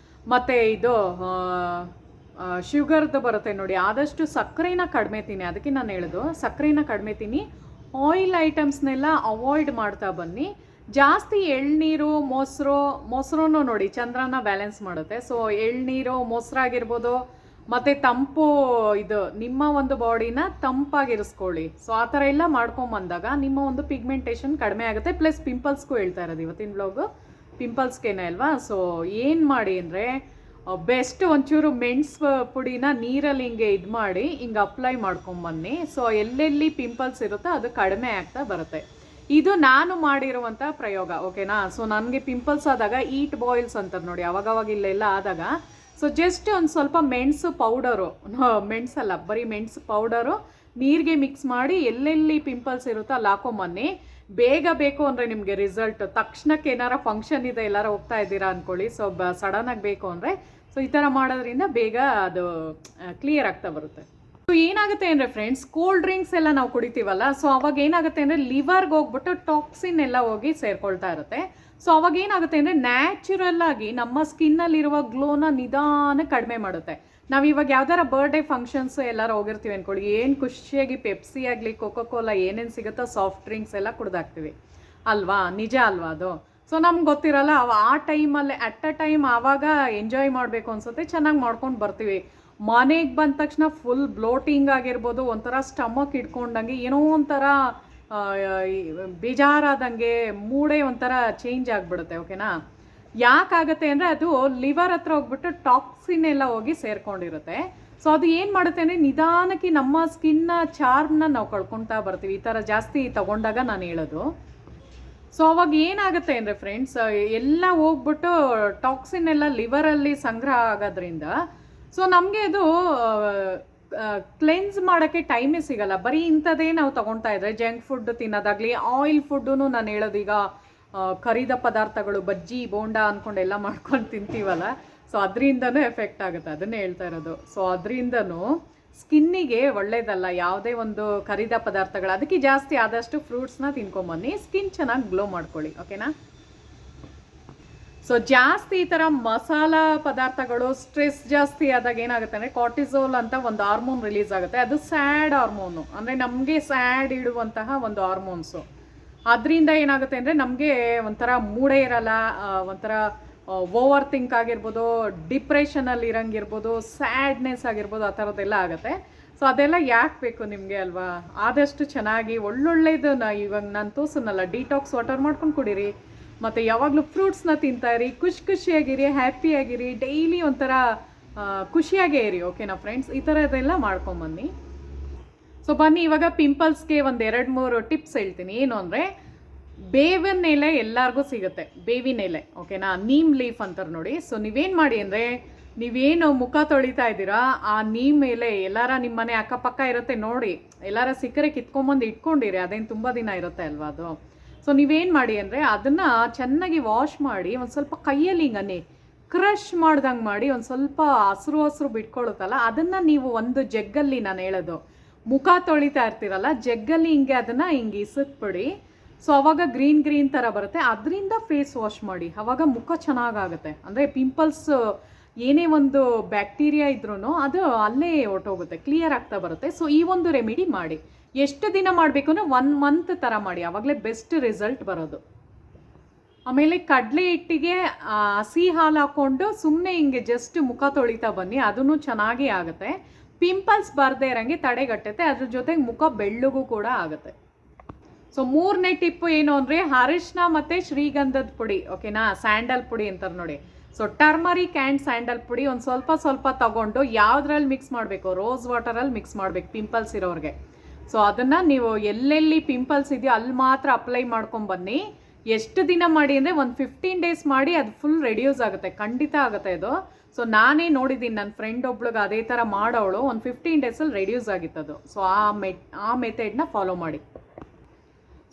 ಮತ್ತು ಇದು ಶುಗರ್ದು ಬರುತ್ತೆ ನೋಡಿ, ಆದಷ್ಟು ಸಕ್ಕರೆನ ಕಡಿಮೆ ತಿನ್ನಿ. ಅದಕ್ಕೆ ನಾನು ಹೇಳೋದು, ಸಕ್ಕರೆನ ಕಡಿಮೆ ತಿನ್ನಿ. ಆಯಿಲ್ ಐಟಮ್ಸ್ನೆಲ್ಲ ಅವಾಯ್ಡ್ ಮಾಡ್ತಾ ಬನ್ನಿ. ಜಾಸ್ತಿ ಎಳ್ನೀರು, ಮೊಸರು ನೋಡಿ ಚಂದ್ರನ ಬ್ಯಾಲೆನ್ಸ್ ಮಾಡುತ್ತೆ. ಸೊ ಎಳ್ನೀರು, ಮೊಸರಾಗಿರ್ಬೋದು, ಮತ್ತು ತಂಪು ಇದು ನಿಮ್ಮ ಒಂದು ಬಾಡಿನ ತಂಪಾಗಿರಿಸ್ಕೊಳ್ಳಿ. ಸೊ ಆ ಥರ ಎಲ್ಲ ಮಾಡ್ಕೊಂಬಂದಾಗ ನಿಮ್ಮ ಒಂದು ಪಿಗ್ಮೆಂಟೇಷನ್ ಕಡಿಮೆ ಆಗುತ್ತೆ. ಪ್ಲಸ್ ಪಿಂಪಲ್ಸ್ಗೂ ಹೇಳ್ತಾ ಇರೋದು ಇವತ್ತಿನ ಬ್ಲಾಗು ಪಿಂಪಲ್ಸ್ಗೇನೆ ಅಲ್ವಾ. ಸೊ ಏನು ಮಾಡಿ ಅಂದರೆ ಬೆಸ್ಟ್ ಒಂಚೂರು ಮೆಣಸು ಪುಡಿನ ನೀರಲ್ಲಿ ಹಿಂಗೆ ಇದು ಮಾಡಿ ಹಿಂಗೆ ಅಪ್ಲೈ ಮಾಡ್ಕೊಂಬನ್ನಿ. ಸೊ ಎಲ್ಲೆಲ್ಲಿ ಪಿಂಪಲ್ಸ್ ಇರುತ್ತೋ ಅದು ಕಡಿಮೆ ಆಗ್ತಾ ಬರುತ್ತೆ. ಇದು ನಾನು ಮಾಡಿರುವಂಥ ಪ್ರಯೋಗ, ಓಕೆನಾ. ಸೊ ನನಗೆ ಪಿಂಪಲ್ಸ್ ಆದಾಗ ಈಟ್ ಬಾಯ್ಲ್ಸ್ ಅಂತಾರೆ ನೋಡಿ, ಅವಾಗವಾಗ ಇಲ್ಲೆಲ್ಲ ಆದಾಗ ಸೊ ಜಸ್ಟ್ ಒಂದು ಸ್ವಲ್ಪ ಮೆಣಸು ಪೌಡರು, ಮೆಣಸಲ್ಲ ಬರೀ ಮೆಣಸು ಪೌಡರು ನೀರಿಗೆ ಮಿಕ್ಸ್ ಮಾಡಿ ಎಲ್ಲೆಲ್ಲಿ ಪಿಂಪಲ್ಸ್ ಇರುತ್ತೋ ಅಲ್ಲಿ ಹಾಕೊಂಬನ್ನಿ. ಬೇಗ ಬೇಕು ಅಂದರೆ ನಿಮಗೆ ರಿಸಲ್ಟ್ ತಕ್ಷಣಕ್ಕೆ ಏನಾರ ಫಂಕ್ಷನ್ ಇದೆ ಎಲ್ಲಾರ ಹೋಗ್ತಾ ಇದ್ದೀರಾ ಅಂದ್ಕೊಳ್ಳಿ, ಸೊ ಸಡನ್ನಾಗಿ ಬೇಕು ಅಂದರೆ ಸೊ ಈ ಥರ ಮಾಡೋದ್ರಿಂದ ಬೇಗ ಅದು ಕ್ಲಿಯರ್ ಆಗ್ತಾ ಬರುತ್ತೆ. ಸೊ ಏನಾಗುತ್ತೆ ಅಂದರೆ ಫ್ರೆಂಡ್ಸ್, ಕೋಲ್ಡ್ ಡ್ರಿಂಕ್ಸ್ ಎಲ್ಲ ನಾವು ಕುಡಿತೀವಲ್ಲ, ಸೊ ಅವಾಗ ಏನಾಗುತ್ತೆ ಅಂದರೆ ಲಿವರ್ಗೆ ಹೋಗ್ಬಿಟ್ಟು ಟಾಕ್ಸಿನ್ ಎಲ್ಲ ಹೋಗಿ ಸೇರ್ಕೊಳ್ತಾ ಇರುತ್ತೆ. ಸೊ ಅವಾಗ ಏನಾಗುತ್ತೆ ಅಂದರೆ ನ್ಯಾಚುರಲ್ ಆಗಿ ನಮ್ಮ ಸ್ಕಿನ್ನಲ್ಲಿರುವ ಗ್ಲೋನ ನಿಧಾನ ಕಡಿಮೆ ಮಾಡುತ್ತೆ. ನಾವು ಇವಾಗ ಯಾವ್ದಾರ ಬರ್ಡೇ ಫಂಕ್ಷನ್ಸ್ ಎಲ್ಲರೂ ಹೋಗಿರ್ತೀವಿ ಅಂದ್ಕೊಳ್ಳಿ, ಏನು ಖುಷಿಯಾಗಿ ಪೆಪ್ಸಿ ಆಗಲಿ ಕೋಕೋ ಕೋಲಾ ಏನೇನು ಸಿಗುತ್ತೋ ಸಾಫ್ಟ್ ಡ್ರಿಂಕ್ಸ್ ಎಲ್ಲ ಕುಡ್ದಾಕ್ತೀವಿ ಅಲ್ವಾ, ನಿಜ ಅಲ್ವಾ ಅದು. ಸೊ ನಮ್ಗೆ ಗೊತ್ತಿರಲ್ಲ ಆ ಟೈಮಲ್ಲಿ ಅಟ್ ಅ ಟೈಮ್ ಆವಾಗ ಎಂಜಾಯ್ ಮಾಡಬೇಕು ಅನ್ಸುತ್ತೆ, ಚೆನ್ನಾಗಿ ಮಾಡ್ಕೊಂಡು ಬರ್ತೀವಿ. ಮನೆಗೆ ಬಂದ ತಕ್ಷಣ ಫುಲ್ ಬ್ಲೋಟಿಂಗ್ ಆಗಿರ್ಬೋದು, ಒಂಥರ ಸ್ಟಮಕ್ ಇಟ್ಕೊಂಡಂಗೆ ಏನೋ ಒಂಥರ ಬೇಜಾರಾದಂಗೆ ಮೂಡೇ ಒಂಥರ ಚೇಂಜ್ ಆಗಿಬಿಡುತ್ತೆ, ಓಕೆನಾ. ಯಾಕಾಗತ್ತೆ ಅಂದರೆ ಅದು ಲಿವರ್ ಹತ್ರ ಹೋಗ್ಬಿಟ್ಟು ಟಾಕ್ಸಿನ್ ಎಲ್ಲ ಹೋಗಿ ಸೇರ್ಕೊಂಡಿರುತ್ತೆ. ಸೊ ಅದು ಏನು ಮಾಡುತ್ತೆ ಅಂದರೆ ನಿಧಾನಕ್ಕೆ ನಮ್ಮ ಸ್ಕಿನ್ನ ಚಾರ್ಮ್ನ ನಾವು ಕಳ್ಕೊಳ್ತಾ ಬರ್ತೀವಿ, ಈ ಥರ ಜಾಸ್ತಿ ತಗೊಂಡಾಗ ನಾನು ಹೇಳೋದು. ಸೊ ಅವಾಗ ಏನಾಗುತ್ತೆ ಅಂದರೆ ಫ್ರೆಂಡ್ಸ್, ಎಲ್ಲ ಹೋಗ್ಬಿಟ್ಟು ಟಾಕ್ಸಿನ್ ಎಲ್ಲ ಲಿವರಲ್ಲಿ ಸಂಗ್ರಹ ಆಗೋದ್ರಿಂದ ಸೊ ನಮಗೆ ಅದು ಕ್ಲೆನ್ಸ್ ಮಾಡೋಕ್ಕೆ ಟೈಮೇ ಸಿಗಲ್ಲ. ಬರೀ ಇಂಥದ್ದೇ ನಾವು ತೊಗೊಳ್ತಾ ಇದ್ರೆ ಜಂಕ್ ಫುಡ್ ತಿನ್ನೋದಾಗಲಿ, ಆಯಿಲ್ ಫುಡ್ಡು ನಾನು ಹೇಳೋದು ಈಗ ಕರಿದ ಪದಾರ್ಥಗಳು ಬಜ್ಜಿ ಬೋಂಡ ಅಂದ್ಕೊಂಡೆಲ್ಲ ಮಾಡ್ಕೊಂಡು ತಿಂತೀವಲ್ಲ, ಸೊ ಅದರಿಂದನೂ ಎಫೆಕ್ಟ್ ಆಗುತ್ತೆ, ಅದನ್ನೇ ಹೇಳ್ತಾ ಇರೋದು. ಸೊ ಅದರಿಂದನೂ ಸ್ಕಿನ್ನಿಗೆ ಒಳ್ಳೇದಲ್ಲ ಯಾವುದೇ ಒಂದು ಕರಿದ ಪದಾರ್ಥಗಳು. ಅದಕ್ಕೆ ಜಾಸ್ತಿ ಆದಷ್ಟು ಫ್ರೂಟ್ಸ್ನ ತಿನ್ಕೊಂಬನ್ನಿ, ಸ್ಕಿನ್ ಚೆನ್ನಾಗಿ ಗ್ಲೋ ಮಾಡ್ಕೊಳ್ಳಿ, ಓಕೆನಾ. ಸೊ ಜಾಸ್ತಿ ಈ ಥರ ಮಸಾಲ ಪದಾರ್ಥಗಳು ಸ್ಟ್ರೆಸ್ ಜಾಸ್ತಿ ಆದಾಗ ಏನಾಗುತ್ತೆ ಅಂದರೆ ಕಾರ್ಟಿಸೋಲ್ ಅಂತ ಒಂದು ಹಾರ್ಮೋನ್ ರಿಲೀಸ್ ಆಗುತ್ತೆ. ಅದು ಸ್ಯಾಡ್ ಹಾರ್ಮೋನು, ಅಂದರೆ ನಮಗೆ ಸ್ಯಾಡ್ ಇಡುವಂತಹ ಒಂದು ಹಾರ್ಮೋನ್ಸು. ಅದರಿಂದ ಏನಾಗುತ್ತೆ ಅಂದರೆ ನಮಗೆ ಒಂಥರ ಮೂಡೇ ಇರಲ್ಲ, ಒಂಥರ ಓವರ್ ಥಿಂಕ್ ಆಗಿರ್ಬೋದು, ಡಿಪ್ರೆಷನಲ್ಲಿ ಇರಂಗಿರ್ಬೋದು, ಸ್ಯಾಡ್ನೆಸ್ ಆಗಿರ್ಬೋದು, ಆ ಥರದ್ದೆಲ್ಲ ಆಗುತ್ತೆ. ಸೊ ಅದೆಲ್ಲ ಯಾಕೆ ಬೇಕು ನಿಮಗೆ ಅಲ್ವಾ. ಆದಷ್ಟು ಚೆನ್ನಾಗಿ ಒಳ್ಳೊಳ್ಳೇದು ಇವಾಗ ನಾನು ತೋರಿಸೋನಲ್ಲ, ಡಿಟಾಕ್ಸ್ ವಾಟರ್ ಮಾಡ್ಕೊಂಡು ಕುಡೀರಿ, ಮತ್ತು ಯಾವಾಗಲೂ ಫ್ರೂಟ್ಸ್ನ ತಿಂತಾಯಿರಿ, ಖುಷಿಯಾಗಿರಿ, ಹ್ಯಾಪಿಯಾಗಿರಿ, ಡೈಲಿ ಒಂಥರ ಖುಷಿಯಾಗೇ ಇರಿ, ಓಕೆನಾ ಫ್ರೆಂಡ್ಸ್. ಈ ಥರದ್ದೆಲ್ಲ ಮಾಡ್ಕೊಂಬನ್ನಿ. ಸೊ ಬನ್ನಿ ಇವಾಗ ಪಿಂಪಲ್ಸ್ಗೆ ಒಂದು 2-3 ಟಿಪ್ಸ್ ಹೇಳ್ತೀನಿ. ಏನು ಅಂದರೆ ಬೇವಿನ ಎಲೆ ಎಲ್ಲರಿಗೂ ಸಿಗುತ್ತೆ, ಬೇವಿನ ಎಲೆ, ಓಕೆನಾ. ನೀಮ್ ಲೀಫ್ ಅಂತಾರೆ ನೋಡಿ. ಸೊ ನೀವೇನು ಮಾಡಿ ಅಂದರೆ, ನೀವೇನು ಮುಖ ತೊಳಿತಾ ಇದ್ದೀರಾ ಆ ನೀಮ್ ಎಲೆ ಎಲ್ಲಾರ ನಿಮ್ಮ ಮನೆ ಅಕ್ಕಪಕ್ಕ ಇರುತ್ತೆ ನೋಡಿ, ಎಲ್ಲಾರ ಸಿಕ್ಕರೆ ಕಿತ್ಕೊಂಬಂದು ಇಟ್ಕೊಂಡಿರಿ, ಅದೇನು ತುಂಬ ದಿನ ಇರುತ್ತೆ ಅಲ್ವಾ ಅದು. ಸೊ ನೀವೇನು ಮಾಡಿ ಅಂದರೆ ಅದನ್ನು ಚೆನ್ನಾಗಿ ವಾಶ್ ಮಾಡಿ ಒಂದು ಸ್ವಲ್ಪ ಕೈಯಲ್ಲಿ ಹಿಂಗನ್ನಿ ಕ್ರಷ್ ಮಾಡ್ದಂಗೆ ಮಾಡಿ ಒಂದು ಸ್ವಲ್ಪ ಹಸಿರು ಬಿಟ್ಕೊಳ್ಳುತ್ತಲ್ಲ, ಅದನ್ನು ನೀವು ಒಂದು ಜಗ್ಗಲ್ಲಿ, ನಾನು ಹೇಳೋದು ಮುಖ ತೊಳಿತಾ ಇರ್ತೀರಲ್ಲ ಜಗ್ಗಲ್ಲಿ ಹಿಂಗೆ ಅದನ್ನು ಹಿಂಗೆ ಇಸಿದ್ಬಿಡಿ. ಸೊ ಅವಾಗ ಗ್ರೀನ್ ಥರ ಬರುತ್ತೆ, ಅದರಿಂದ ಫೇಸ್ ವಾಶ್ ಮಾಡಿ, ಆವಾಗ ಮುಖ ಚೆನ್ನಾಗಾಗುತ್ತೆ. ಅಂದರೆ ಪಿಂಪಲ್ಸ್ ಏನೇ ಒಂದು ಬ್ಯಾಕ್ಟೀರಿಯಾ ಇದ್ರೂ ಅದು ಅಲ್ಲೇ ಹೊರ್ಟೋಗುತ್ತೆ, ಕ್ಲಿಯರ್ ಆಗ್ತಾ ಬರುತ್ತೆ. ಸೊ ಈ ಒಂದು ರೆಮಿಡಿ ಮಾಡಿ. ಎಷ್ಟು ದಿನ ಮಾಡಬೇಕು ಅಂದರೆ 1 ಮಂತ್ ಥರ ಮಾಡಿ, ಆವಾಗಲೇ ಬೆಸ್ಟ್ ರಿಸಲ್ಟ್ ಬರೋದು. ಆಮೇಲೆ ಕಡಲೆ ಹಿಟ್ಟಿಗೆ ಹಸಿ ಹಾಲು ಹಾಕ್ಕೊಂಡು ಸುಮ್ಮನೆ ಹಿಂಗೆ ಜಸ್ಟ್ ಮುಖ ತೊಳಿತಾ ಬನ್ನಿ, ಅದೂ ಚೆನ್ನಾಗೇ ಆಗುತ್ತೆ. ಪಿಂಪಲ್ಸ್ ಬರದೇ ಇರೋಂಗೆ ತಡೆಗಟ್ಟುತ್ತೆ, ಅದ್ರ ಜೊತೆಗೆ ಮುಖ ಬೆಳ್ಳಗೂ ಕೂಡ ಆಗುತ್ತೆ. ಸೊ 3ನೇ ಟಿಪ್ಪು ಏನು ಅಂದರೆ ಅರಿಶಿನ ಮತ್ತು ಶ್ರೀಗಂಧದ ಪುಡಿ, ಓಕೆನಾ. ಸ್ಯಾಂಡಲ್ ಪುಡಿ ಅಂತಾರೆ ನೋಡಿ. ಸೊ ಟರ್ಮರಿಕ್ ಆ್ಯಂಡ್ ಸ್ಯಾಂಡಲ್ ಪುಡಿ ಒಂದು ಸ್ವಲ್ಪ ತಗೊಂಡು ಯಾವುದ್ರಲ್ಲಿ ಮಿಕ್ಸ್ ಮಾಡಬೇಕು, ರೋಸ್ ವಾಟರಲ್ಲಿ ಮಿಕ್ಸ್ ಮಾಡಬೇಕು ಪಿಂಪಲ್ಸ್ ಇರೋರಿಗೆ. ಸೊ ಅದನ್ನು ನೀವು ಎಲ್ಲೆಲ್ಲಿ ಪಿಂಪಲ್ಸ್ ಇದೆಯೋ ಅಲ್ಲಿ ಮಾತ್ರ ಅಪ್ಲೈ ಮಾಡ್ಕೊಂಬನ್ನಿ. ಎಷ್ಟು ದಿನ ಮಾಡಿ ಅಂದರೆ ಒಂದು 15 ಡೇಸ್ ಮಾಡಿ, ಅದು ಫುಲ್ ರೆಡ್ಯೂಸ್ ಆಗುತ್ತೆ, ಖಂಡಿತ ಆಗುತ್ತೆ ಇದು. ಸೊ ನಾನೇ ನೋಡಿದ್ದೀನಿ, ನನ್ನ ಫ್ರೆಂಡ್ ಒಬ್ಳಿಗೆ ಅದೇ ಥರ ಮಾಡೋಳು, ಒಂದು 15 ಡೇಸಲ್ಲಿ ರೆಡ್ಯೂಸ್ ಆಗಿತ್ತದು. ಸೊ ಆ ಮೆಥಡ್ನ ಫಾಲೋ ಮಾಡಿ.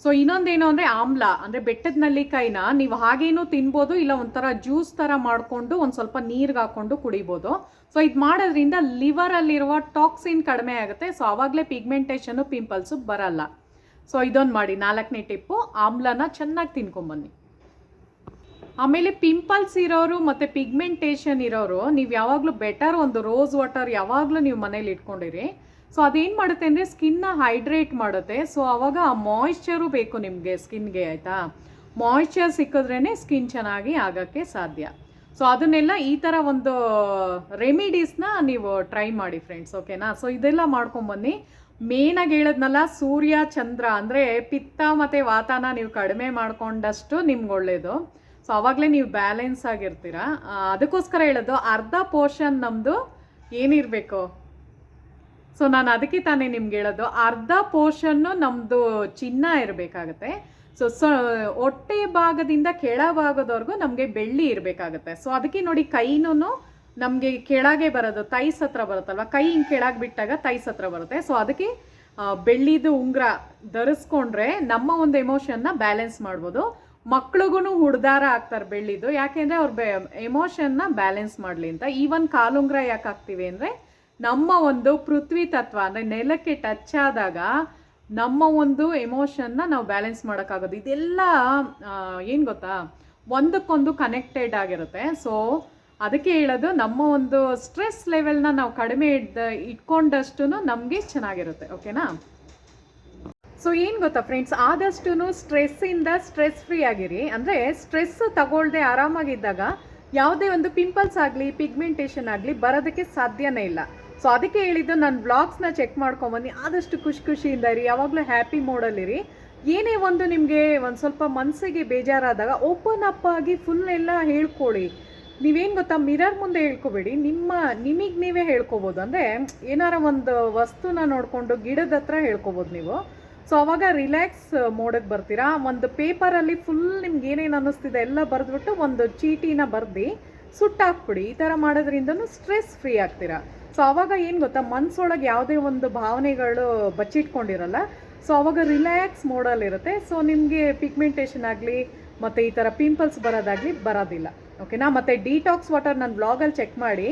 ಸೊ ಇನ್ನೊಂದೇನು ಅಂದರೆ ಆಮ್ಲ, ಅಂದರೆ ಬೆಟ್ಟದ ನೆಲ್ಲಿಕಾಯಿನ ನೀವು ಹಾಗೇನೂ ತಿನ್ಬೋದು, ಇಲ್ಲ ಒಂಥರ ಜ್ಯೂಸ್ ಥರ ಮಾಡಿಕೊಂಡು ಒಂದು ಸ್ವಲ್ಪ ನೀರಿಗೆ ಹಾಕ್ಕೊಂಡು ಕುಡಿಬೋದು. ಸೊ ಇದು ಮಾಡೋದ್ರಿಂದ ಲಿವರಲ್ಲಿರುವ ಟಾಕ್ಸಿನ್ ಕಡಿಮೆ ಆಗುತ್ತೆ. ಸೊ ಆವಾಗಲೇ ಪಿಗ್ಮೆಂಟೇಷನು ಪಿಂಪಲ್ಸು ಬರಲ್ಲ. ಸೊ ಇದೊಂದು ಮಾಡಿ. 4ನೇ ಟಿಪ್ಪು, ಆಮ್ಲನ ಚೆನ್ನಾಗಿ ತಿನ್ಕೊಂಬನ್ನಿ. ಆಮೇಲೆ ಪಿಂಪಲ್ಸ್ ಇರೋರು ಮತ್ತು ಪಿಗ್ಮೆಂಟೇಷನ್ ಇರೋರು ನೀವು ಯಾವಾಗಲೂ ಬೆಟರ್ ಒಂದು ರೋಸ್ ವಾಟರ್ ಯಾವಾಗಲೂ ನೀವು ಮನೇಲಿ ಇಟ್ಕೊಂಡಿರಿ. ಸೊ ಅದೇನು ಮಾಡುತ್ತೆ ಅಂದರೆ ಸ್ಕಿನ್ನ ಹೈಡ್ರೇಟ್ ಮಾಡುತ್ತೆ. ಸೊ ಆವಾಗ ಆ ಮಾಯಿಶ್ಚರು ಬೇಕು ನಿಮಗೆ ಸ್ಕಿನ್ಗೆ, ಆಯಿತಾ. ಮಾಯಿಶ್ಚರ್ ಸಿಕ್ಕಿದ್ರೇ ಸ್ಕಿನ್ ಚೆನ್ನಾಗಿ ಆಗೋಕ್ಕೆ ಸಾಧ್ಯ. ಸೊ ಅದನ್ನೆಲ್ಲ ಈ ಥರ ಒಂದು ರೆಮಿಡೀಸ್ನ ನೀವು ಟ್ರೈ ಮಾಡಿ ಫ್ರೆಂಡ್ಸ್, ಓಕೆನಾ. ಸೊ ಇದೆಲ್ಲ ಮಾಡ್ಕೊಂಬನ್ನಿ. ಮೇನಾಗಿ ಹೇಳದ್ನಲ್ಲ, ಸೂರ್ಯ ಚಂದ್ರ ಅಂದರೆ ಪಿತ್ತ ಮತ್ತು ವಾತಾನ ನೀವು ಕಡಿಮೆ ಮಾಡ್ಕೊಂಡಷ್ಟು ನಿಮ್ಗೆ ಒಳ್ಳೆಯದು. ಸೊ ಆವಾಗಲೇ ನೀವು ಬ್ಯಾಲೆನ್ಸ್ ಆಗಿರ್ತೀರ. ಅದಕ್ಕೋಸ್ಕರ ಹೇಳೋದು ಅರ್ಧ ಪೋರ್ಷನ್ ನಮ್ಮದು ಏನಿರಬೇಕು. ಸೊ ನಾನು ಅದಕ್ಕೆ ತಾನೇ ನಿಮ್ಗೆ ಹೇಳೋದು ಅರ್ಧ ಪೋರ್ಷನ್ನು ನಮ್ಮದು ಚಿನ್ನ ಇರಬೇಕಾಗತ್ತೆ. ಸೊ ಹೊಟ್ಟೆ ಭಾಗದಿಂದ ಕೆಳ ಭಾಗದವರೆಗೂ ನಮಗೆ ಬೆಳ್ಳಿ ಇರಬೇಕಾಗತ್ತೆ. ಸೊ ಅದಕ್ಕೆ ನೋಡಿ ಕೈನೂ ನಮಗೆ ಕೆಳಗೆ ಬರೋದು, ತೈಸ್ ಹತ್ರ ಬರುತ್ತಲ್ವ, ಕೈ ಹಿಂಗೆ ಕೆಳಗೆ ಬಿಟ್ಟಾಗ ತೈಸ್ ಹತ್ರ ಬರುತ್ತೆ. ಸೊ ಅದಕ್ಕೆ ಬೆಳ್ಳಿದು ಉಂಗುರ ಧರಿಸ್ಕೊಂಡ್ರೆ ನಮ್ಮ ಒಂದು ಎಮೋಷನ್ನ ಬ್ಯಾಲೆನ್ಸ್ ಮಾಡ್ಬೋದು. ಮಕ್ಳಿಗೂ ಹುಡ್ದಾರ ಆಗ್ತಾರೆ ಬೆಳ್ಳಿದು, ಯಾಕೆಂದರೆ ಅವ್ರ ಎಮೋಷನ್ನ ಬ್ಯಾಲೆನ್ಸ್ ಮಾಡಲಿ ಅಂತ. ಈವನ್ ಕಾಲುಂಗ್ರ ಯಾಕೆ ಹಾಕ್ತೀವಿ ಅಂದರೆ ನಮ್ಮ ಒಂದು ಪೃಥ್ವಿ ತತ್ವ ಅಂದರೆ ನೆಲಕ್ಕೆ ಟಚ್ ಆದಾಗ ನಮ್ಮ ಒಂದು ಎಮೋಷನ್ನ ನಾವು ಬ್ಯಾಲೆನ್ಸ್ ಮಾಡೋಕ್ಕಾಗೋದು. ಇದೆಲ್ಲ ಏನು ಗೊತ್ತಾ, ಒಂದಕ್ಕೊಂದು ಕನೆಕ್ಟೆಡ್ ಆಗಿರುತ್ತೆ. ಸೊ ಅದಕ್ಕೆ ಹೇಳೋದು ನಮ್ಮ ಒಂದು ಸ್ಟ್ರೆಸ್ ಲೆವೆಲ್ನ ನಾವು ಕಡಿಮೆ ಇಟ್ಕೊಂಡಷ್ಟು ನಮಗೆ ಚೆನ್ನಾಗಿರುತ್ತೆ, ಓಕೆನಾ. ಸೊ ಏನು ಗೊತ್ತಾ ಫ್ರೆಂಡ್ಸ್, ಆದಷ್ಟು ಸ್ಟ್ರೆಸ್ಸಿಂದ ಸ್ಟ್ರೆಸ್ ಫ್ರೀ ಆಗಿರಿ. ಅಂದರೆ ಸ್ಟ್ರೆಸ್ ತಗೊಳ್ಳದೆ ಆರಾಮಾಗಿದ್ದಾಗ ಯಾವುದೇ ಒಂದು ಪಿಂಪಲ್ಸ್ ಆಗಲಿ ಪಿಗ್ಮೆಂಟೇಷನ್ ಆಗಲಿ ಬರೋದಕ್ಕೆ ಸಾಧ್ಯನೇ ಇಲ್ಲ. ಸೊ ಅದಕ್ಕೆ ಹೇಳಿದ್ದು ನನ್ನ ವ್ಲಾಗ್ಸ್ನ ಚೆಕ್ ಮಾಡ್ಕೊಂಬನ್ನಿ, ಆದಷ್ಟು ಖುಷಿಯಿಂದ ಇರಿ, ಯಾವಾಗಲೂ ಹ್ಯಾಪಿ ಮೋಡಲ್ಲಿರಿ. ಏನೇ ಒಂದು ನಿಮಗೆ ಒಂದು ಸ್ವಲ್ಪ ಮನಸ್ಸಿಗೆ ಬೇಜಾರಾದಾಗ ಓಪನ್ ಅಪ್ ಆಗಿ ಫುಲ್ ಎಲ್ಲ ಹೇಳ್ಕೊಳ್ಳಿ. ನೀವೇನು ಗೊತ್ತಾ, ಮಿರರ್ ಮುಂದೆ ಹೇಳ್ಕೊಬೇಡಿ, ನಿಮಗೆ ನೀವೇ ಹೇಳ್ಕೊಬೋದು. ಅಂದರೆ ಏನಾರ ಒಂದು ವಸ್ತುನ ನೋಡಿಕೊಂಡು ಗಿಡದ ಹತ್ರ ಹೇಳ್ಕೊಬೋದು ನೀವು. ಸೊ ಅವಾಗ ರಿಲ್ಯಾಕ್ಸ್ ಮೋಡಕ್ಕೆ ಬರ್ತೀರಾ. ಒಂದು ಪೇಪರಲ್ಲಿ ಫುಲ್ ನಿಮ್ಗೆ ಏನೇನು ಅನ್ನಿಸ್ತಿದೆ ಎಲ್ಲ ಬರೆದ್ಬಿಟ್ಟು ಒಂದು ಚೀಟಿನ ಬರೆದು ಸುಟ್ಟಾಕ್ಬಿಡಿ. ಈ ಥರ ಮಾಡೋದ್ರಿಂದನೂ ಸ್ಟ್ರೆಸ್ ಫ್ರೀ ಆಗ್ತೀರಾ. ಸೊ ಅವಾಗ ಏನು ಗೊತ್ತಾ, ಮನಸ್ಸೊಳಗೆ ಯಾವುದೇ ಒಂದು ಭಾವನೆಗಳು ಬಚ್ಚಿಟ್ಕೊಂಡಿರಲ್ಲ. ಸೊ ಅವಾಗ ರಿಲ್ಯಾಕ್ಸ್ ಮೋಡಲ್ಲಿರುತ್ತೆ. ಸೊ ನಿಮಗೆ ಪಿಗ್ಮೆಂಟೇಷನ್ ಆಗಲಿ ಮತ್ತು ಈ ಥರ ಪಿಂಪಲ್ಸ್ ಬರೋದಿಲ್ಲ, ಓಕೆನಾ. ಮತ್ತು ಡಿಟಾಕ್ಸ್ ವಾಟರ್ ನನ್ನ ಬ್ಲಾಗಲ್ಲಿ ಚೆಕ್ ಮಾಡಿ.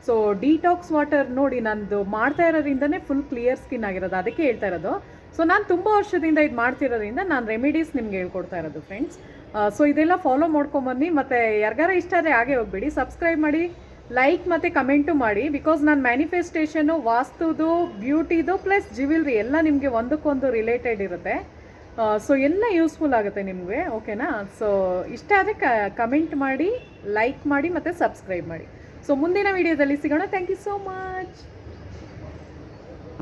ಸೊ ಡಿಟಾಕ್ಸ್ ವಾಟರ್ ನೋಡಿ, ನಂದು ಮಾಡ್ತಾ ಇರೋದ್ರಿಂದನೇ ಫುಲ್ ಕ್ಲಿಯರ್ ಸ್ಕಿನ್ ಆಗಿರೋದು, ಅದಕ್ಕೆ ಹೇಳ್ತಾ ಇರೋದು. ಸೊ ನಾನು ತುಂಬ ವರ್ಷದಿಂದ ಇದು ಮಾಡ್ತಿರೋದ್ರಿಂದ ನಾನು ರೆಮಿಡೀಸ್ ನಿಮ್ಗೆ ಹೇಳ್ಕೊಡ್ತಾ ಇರೋದು ಫ್ರೆಂಡ್ಸ್. ಸೊ ಇದೆಲ್ಲ ಫಾಲೋ ಮಾಡ್ಕೊಂಬನ್ನಿ. ಮತ್ತು ಯಾರಿಗಾರ ಇಷ್ಟ ಆದರೆ ಹಾಗೆ ಹೋಗ್ಬೇಡಿ, ಸಬ್ಸ್ಕ್ರೈಬ್ ಮಾಡಿ, ಲೈಕ್ ಮತ್ತು ಕಮೆಂಟು ಮಾಡಿ. ಬಿಕಾಸ್ ನಾನು ಮ್ಯಾನಿಫೆಸ್ಟೇಷನು, ವಾಸ್ತುದು, ಬ್ಯೂಟಿದು ಪ್ಲಸ್ ಜ್ಯುವೆಲ್ರಿ ಎಲ್ಲ ನಿಮಗೆ ಒಂದಕ್ಕೊಂದು ರಿಲೇಟೆಡ್ ಇರುತ್ತೆ. ಸೊ ಎಲ್ಲ ಯೂಸ್ಫುಲ್ ಆಗುತ್ತೆ ನಿಮಗೆ, ಓಕೆನಾ. ಸೊ ಇಷ್ಟ ಆದರೆ ಕಮೆಂಟ್ ಮಾಡಿ, ಲೈಕ್ ಮಾಡಿ ಮತ್ತು ಸಬ್ಸ್ಕ್ರೈಬ್ ಮಾಡಿ. ಸೊ ಮುಂದಿನ ವೀಡಿಯೋದಲ್ಲಿ ಸಿಗೋಣ. Thank you so much.